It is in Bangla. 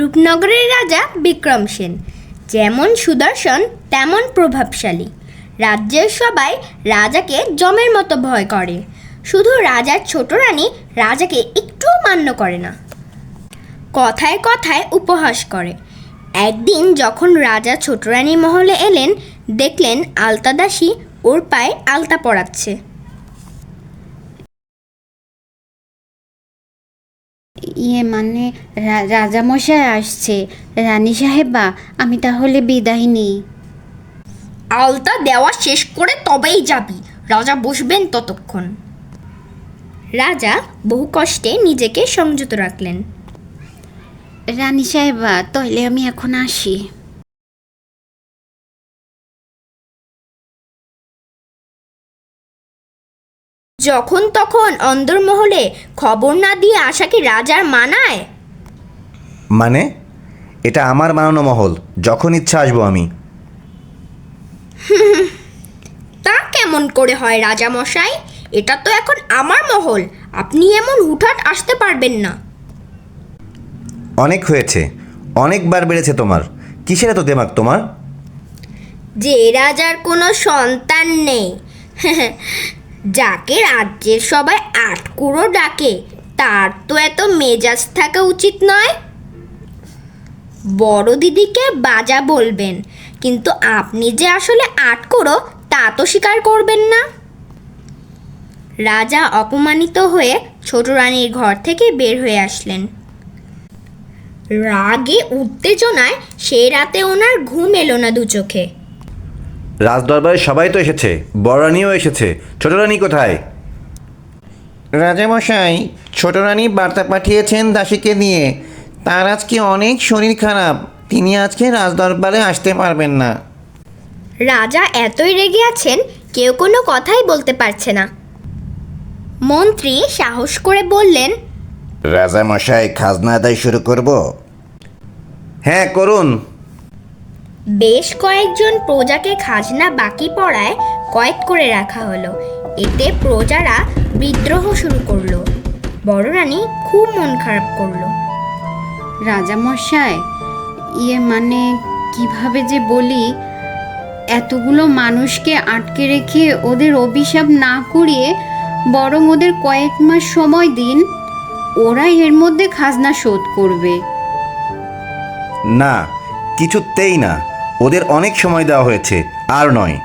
রূপনগরের রাজা বিক্রম সেন যেমন সুদর্শন তেমন প্রভাবশালী। রাজ্যের সবাই রাজাকে যমের মতো ভয় করে, শুধু রাজার ছোট রানী রাজাকে একটুও মান্য করে না, কথায় কথায় উপহাস করে। একদিন যখন রাজা ছোট রানীর মহলে এলেন, দেখলেন আলতা দাসী ওর পায়ে আলতা পরাচ্ছে। মানে রাজামশাই আসছে। রানী সাহেবা, আমি তাহলে বিদায় নিই। আলতা দেওয়া শেষ করে তবেই যাবি, রাজা বসবেন ততক্ষণ। রাজা বহু কষ্টে নিজেকে সংযত রাখলেন। রানী সাহেবা, তাহলে আমি এখন আসি। যখন তখন অন্দরমহলে খবর না দিয়ে আসা কি রাজার মানায়? মানে এটা আমার বানানো মহল, যখন ইচ্ছা আসবো আমি। তা কেমন করে হয় রাজা মশাই? এটা তো এখন আমার মহল, আপনি এমন হুটহাট আসতে পারবেন না। অনেক হয়েছে, অনেকবার বেড়েছে তোমার। কিসের এত দেমাগ তোমার? যে রাজার কোনো সন্তান নেই, যাকে রাজ্যের সবাই আটকুড়ো ডাকে, তার তো এত মেজাজ থাকা উচিত নয়। বড় দিদিকে বাজা বলবেন, কিন্তু আপনি যে আসলে আটকুড়ো তা তো স্বীকার করবেন না। রাজা অপমানিত হয়ে ছোট রানীর ঘর থেকে বের হয়ে আসলেন। রাগে উত্তেজনায় সেই রাতে ওনার ঘুম এলো না দু চোখে। রাজদরবারে সবাই তো এসেছে, বড় রানীও এসেছে, ছোট রানী কোথায়? রাজামশাই, ছোট রানী বার্তা পাঠিয়েছেন দাসীকে নিয়ে। তার আজকে অনেক শরীর খারাপ, তিনি আজকে রাজদরবারে আসতে পারবেন না। রাজা এতই রেগে আছেন, কেউ কোনো কথাই বলতে পারছে না। মন্ত্রী সাহস করে বললেন, রাজামশাই, খাজনা আদায় শুরু করব? হ্যাঁ, করুন। বেশ কয়েকজন প্রজাকে খাজনা বাকি পড়ায় কয়েদ করে রাখা হলো। এতে প্রজারা বিদ্রোহ শুরু করলো। বড় রানী খুব মন খারাপ করলো। রাজামশাই, মানে কিভাবে যে বলি, এতগুলো মানুষকে আটকে রেখে ওদের অভিশাপ না করিয়ে বরং ওদের কয়েক মাস সময় দিন, ওরা এর মধ্যে খাজনা শোধ করবে। না, কিছুতেই না, ওদের অনেক সময় দেওয়া হয়েছে, আর নয়।